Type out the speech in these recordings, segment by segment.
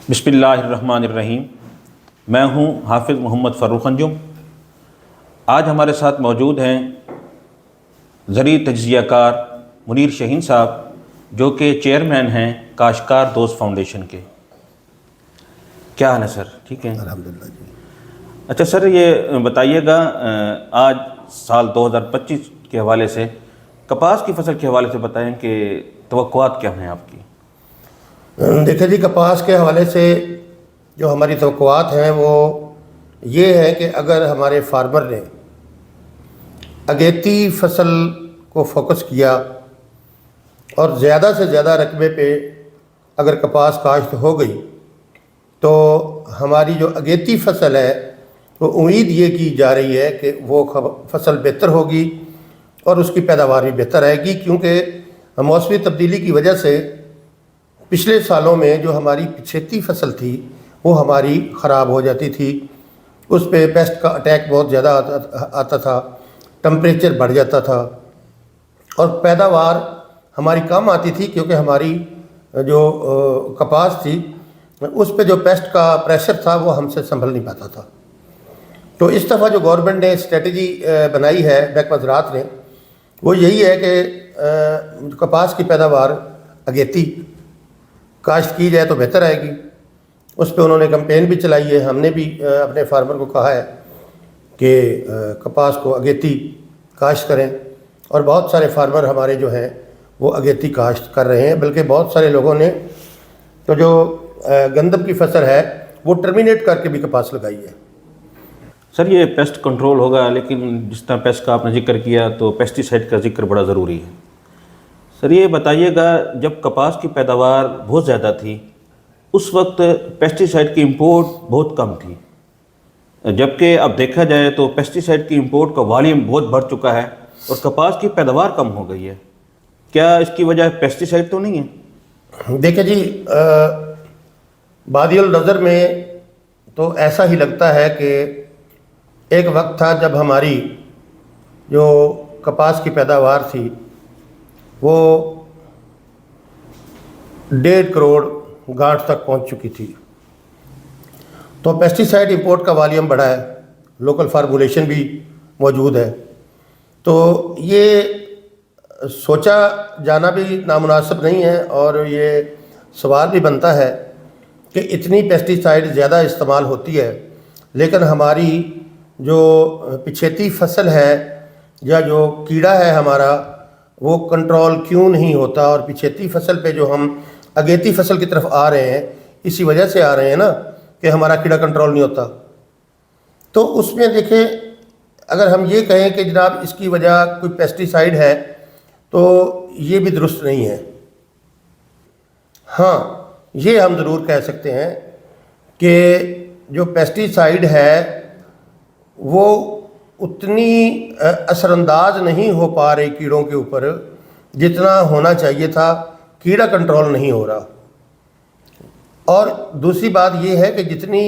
بسم اللہ الرحمن الرحیم۔ میں ہوں حافظ محمد فروخ انجم۔ آج ہمارے ساتھ موجود ہیں زرعی تجزیہ کار منیر شہین صاحب، جو کہ چیئرمین ہیں کاشتکار دوست فاؤنڈیشن کے۔ کیا حال ہے سر؟ ٹھیک ہے الحمدللہ جی۔ اچھا سر، یہ بتائیے گا آج سال 2025 کے حوالے سے کپاس کی فصل کے حوالے سے بتائیں کہ توقعات کیا ہیں آپ کی؟ دیکھیں جی، کپاس کے حوالے سے جو ہماری توقعات ہیں وہ یہ ہے کہ اگر ہمارے فارمر نے اگیتی فصل کو فوکس کیا اور زیادہ سے زیادہ رقبے پہ اگر کپاس کاشت ہو گئی تو ہماری جو اگیتی فصل ہے وہ امید یہ کی جا رہی ہے کہ وہ فصل بہتر ہوگی اور اس کی پیداوار بھی بہتر آئے گی، کیونکہ موسمی تبدیلی کی وجہ سے پچھلے سالوں میں جو ہماری پچھیتی فصل تھی وہ ہماری خراب ہو جاتی تھی، اس پہ پیسٹ کا اٹیک بہت زیادہ آتا تھا، ٹمپریچر بڑھ جاتا تھا اور پیداوار ہماری کم آتی تھی، کیونکہ ہماری جو کپاس تھی اس پہ جو پیسٹ کا پریشر تھا وہ ہم سے سنبھل نہیں پاتا تھا۔ تو اس دفعہ جو گورنمنٹ نے اسٹریٹجی بنائی ہے محکمہ زراعت نے، وہ یہی ہے کہ کپاس کی پیداوار اگیتی کاشت کی جائے تو بہتر آئے گی۔ اس پہ انہوں نے کمپین بھی چلائی ہے، ہم نے بھی اپنے فارمر کو کہا ہے کہ کپاس کو اگیتی کاشت کریں، اور بہت سارے فارمر ہمارے جو ہیں وہ اگیتی کاشت کر رہے ہیں، بلکہ بہت سارے لوگوں نے تو جو گندم کی فصل ہے وہ ٹرمینیٹ کر کے بھی کپاس لگائی ہے۔ سر، یہ پیسٹ کنٹرول ہوگا، لیکن جس طرح پیسٹ کا آپ نے ذکر کیا تو پیسٹی سائڈ کا ذکر بڑا ضروری ہے۔ سر یہ بتائیے گا، جب کپاس کی پیداوار بہت زیادہ تھی اس وقت پیسٹی سائڈ کی امپورٹ بہت کم تھی، جبکہ اب دیکھا جائے تو پیسٹی سائڈ کی امپورٹ کا والیوم بہت بڑھ چکا ہے اور کپاس کی پیداوار کم ہو گئی ہے۔ کیا اس کی وجہ پیسٹی سائڈ تو نہیں ہے؟ دیکھیں جی، بادی النظر میں تو ایسا ہی لگتا ہے کہ ایک وقت تھا جب ہماری جو کپاس کی پیداوار تھی وہ 1.5 کروڑ گانٹھ تک پہنچ چکی تھی، تو پیسٹی سائڈ امپورٹ کا والیوم بڑھا ہے، لوکل فارمولیشن بھی موجود ہے، تو یہ سوچا جانا بھی نامناسب نہیں ہے، اور یہ سوال بھی بنتا ہے کہ اتنی پیسٹی سائڈ زیادہ استعمال ہوتی ہے لیکن ہماری جو پچھیتی فصل ہے یا جو کیڑا ہے ہمارا وہ کنٹرول کیوں نہیں ہوتا، اور پچھیتی فصل پہ جو ہم اگیتی فصل کی طرف آ رہے ہیں اسی وجہ سے آ رہے ہیں نا کہ ہمارا کیڑا کنٹرول نہیں ہوتا۔ تو اس میں دیکھیں، اگر ہم یہ کہیں کہ جناب اس کی وجہ کوئی پیسٹی سائڈ ہے تو یہ بھی درست نہیں ہے۔ ہاں، یہ ہم ضرور کہہ سکتے ہیں کہ جو پیسٹی سائڈ ہے وہ اتنی اثر انداز نہیں ہو پا رہی کیڑوں کے اوپر جتنا ہونا چاہیے تھا، کیڑا کنٹرول نہیں ہو رہا۔ اور دوسری بات یہ ہے کہ جتنی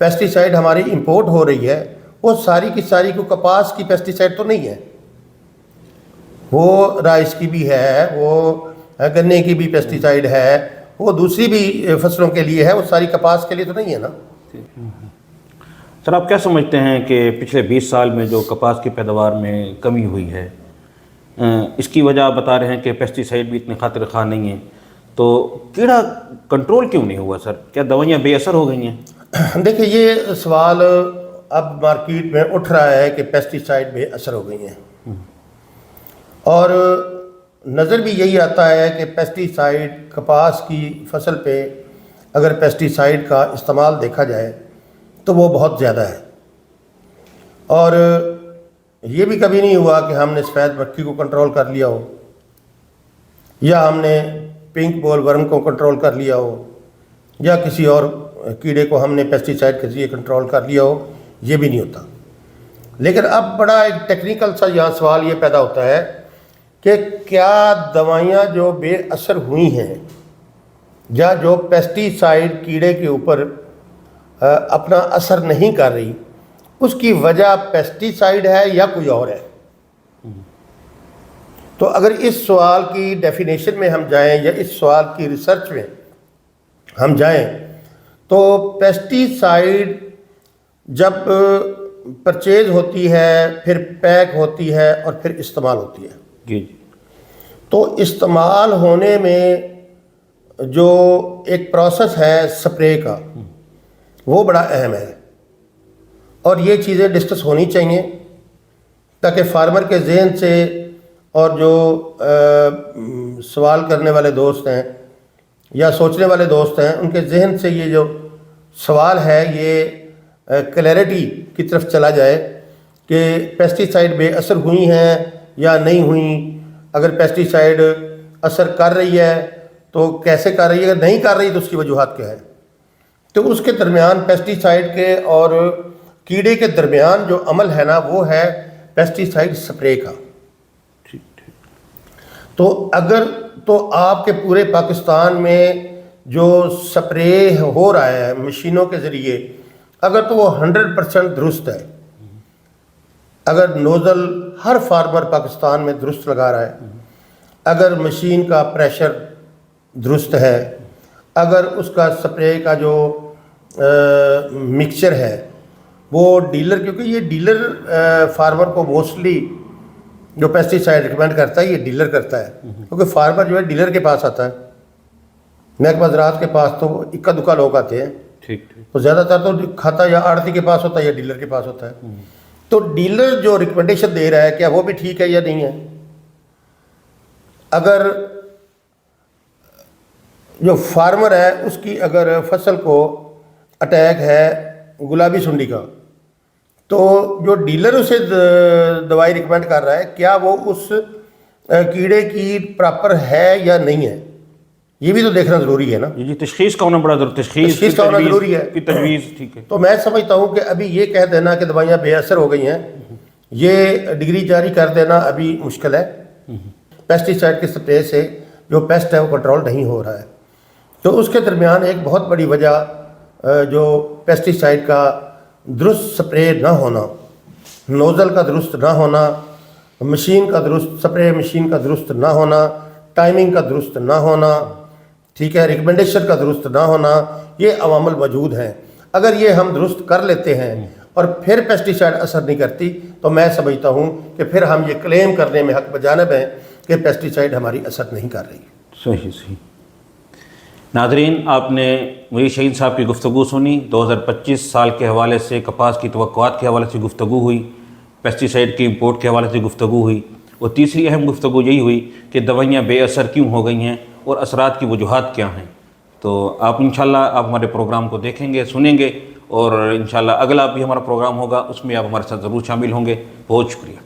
پیسٹی سائڈ ہماری امپورٹ ہو رہی ہے وہ ساری کی ساری کو کپاس کی پیسٹی سائڈ تو نہیں ہے، وہ رائس کی بھی ہے، وہ گنے کی بھی پیسٹی سائڈ ہے، وہ دوسری بھی فصلوں کے لیے ہے، وہ ساری کپاس کے لیے تو نہیں ہے نا۔ سر آپ کیا سمجھتے ہیں کہ پچھلے 20 سال میں جو کپاس کی پیداوار میں کمی ہوئی ہے، اس کی وجہ آپ بتا رہے ہیں کہ پیسٹی سائڈ بھی اتنے خاطر خواہ نہیں ہیں، تو کیڑا کنٹرول کیوں نہیں ہوا سر؟ کیا دوائیاں بے اثر ہو گئی ہیں؟ دیکھیں، یہ سوال اب مارکیٹ میں اٹھ رہا ہے کہ پیسٹی سائڈ بے اثر ہو گئی ہیں، اور نظر بھی یہی آتا ہے کہ پیسٹی سائڈ کپاس کی فصل پہ اگر پیسٹی سائڈ کا استعمال دیکھا جائے تو وہ بہت زیادہ ہے، اور یہ بھی کبھی نہیں ہوا کہ ہم نے سفید مکھی کو کنٹرول کر لیا ہو یا ہم نے پنک بول ورم کو کنٹرول کر لیا ہو یا کسی اور کیڑے کو ہم نے پیسٹی سائڈ کے ذریعے کنٹرول کر لیا ہو، یہ بھی نہیں ہوتا۔ لیکن اب بڑا ایک ٹیکنیکل سا یہاں سوال یہ پیدا ہوتا ہے کہ کیا دوائیاں جو بے اثر ہوئی ہیں یا جو پیسٹی سائڈ کیڑے کے اوپر اپنا اثر نہیں کر رہی، اس کی وجہ پیسٹی سائڈ ہے یا کوئی اور ہے؟ تو اگر اس سوال کی ڈیفینیشن میں ہم جائیں یا اس سوال کی ریسرچ میں ہم جائیں تو پیسٹی سائڈ جب پرچیز ہوتی ہے، پھر پیک ہوتی ہے اور پھر استعمال ہوتی ہے، جی جی تو استعمال ہونے میں جو ایک پروسیس ہے سپرے کا، وہ بڑا اہم ہے، اور یہ چیزیں ڈسکس ہونی چاہیے تاکہ فارمر کے ذہن سے اور جو سوال کرنے والے دوست ہیں یا سوچنے والے دوست ہیں ان کے ذہن سے یہ جو سوال ہے یہ کلیئرٹی کی طرف چلا جائے کہ پیسٹی سائڈ بے اثر ہوئی ہیں یا نہیں ہوئیں، اگر پیسٹی سائڈ اثر کر رہی ہے تو کیسے کر رہی ہے، اگر نہیں کر رہی تو اس کی وجوہات کیا ہے۔ تو اس کے درمیان پیسٹی سائڈ کے اور کیڑے کے درمیان جو عمل ہے نا وہ ہے پیسٹی سائڈ سپرے کا۔ ٹھیک ٹھیک تو اگر تو آپ کے پورے پاکستان میں جو سپرے ہو رہا ہے مشینوں کے ذریعے، اگر تو وہ 100% درست ہے، اگر نوزل ہر فارمر پاکستان میں درست لگا رہا ہے، اگر مشین کا پریشر درست ہے، اگر اس کا سپرے کا جو مکسچر ہے وہ ڈیلر، کیونکہ یہ ڈیلر فارمر کو موسٹلی جو پیسٹی سائڈ ریکمینڈ کرتا ہے یہ ڈیلر کرتا ہے، کیونکہ فارمر جو ہے ڈیلر کے پاس آتا ہے، محکمہ زراعت کے پاس تو اکا دکا لوگ آتے ہیں، ٹھیک ٹھیک تو زیادہ تر تو کھاتا یا آڑتی کے پاس ہوتا ہے یا ڈیلر کے پاس ہوتا ہے۔ تو ڈیلر جو ریکمنڈیشن دے رہا ہے کیا وہ بھی ٹھیک ہے یا نہیں ہے؟ اگر جو فارمر ہے اس کی اگر فصل کو اٹیک ہے گلابی سنڈی کا، تو جو ڈیلر اسے دوائی ریکمینڈ کر رہا ہے کیا وہ اس کیڑے کی پراپر ہے یا نہیں ہے، یہ بھی تو دیکھنا ضروری ہے نا۔ جی تشخیص کا ہونا بڑا ضروری، تشخیص کا ہونا ضروری ہے کی تجویز، ٹھیک ہے۔ تو میں سمجھتا ہوں کہ ابھی یہ کہہ دینا کہ دوائیاں بے اثر ہو گئی ہیں، یہ ڈگری جاری کر دینا ابھی مشکل ہے۔ پیسٹی سائڈ کے سپرے سے جو پیسٹ ہے وہ کنٹرول نہیں ہو رہا ہے، تو اس کے درمیان ایک بہت بڑی وجہ جو پیسٹی سائڈ کا درست سپرے نہ ہونا، نوزل کا درست نہ ہونا، مشین کا درست سپرے مشین کا درست نہ ہونا، ٹائمنگ کا درست نہ ہونا، ٹھیک ہے، ریکمنڈیشن کا درست نہ ہونا، یہ عوامل موجود ہیں۔ اگر یہ ہم درست کر لیتے ہیں اور پھر پیسٹی سائڈ اثر نہیں کرتی تو میں سمجھتا ہوں کہ پھر ہم یہ کلیم کرنے میں حق بجانب ہیں کہ پیسٹی سائڈ ہماری اثر نہیں کر رہی۔ صحیح صحیح۔ ناظرین، آپ نے وہی شہید صاحب کی گفتگو سنی، 2025 سال کے حوالے سے کپاس کی توقعات کے حوالے سے گفتگو ہوئی، پیسٹی سائڈ کی امپورٹ کے حوالے سے گفتگو ہوئی، اور تیسری اہم گفتگو یہی ہوئی کہ دوائیاں بے اثر کیوں ہو گئی ہیں اور اثرات کی وجوہات کیا ہیں۔ تو آپ انشاءاللہ آپ ہمارے پروگرام کو دیکھیں گے، سنیں گے، اور انشاءاللہ اگلا بھی ہمارا پروگرام ہوگا، اس میں آپ ہمارے ساتھ ضرور شامل ہوں گے۔ بہت شکریہ۔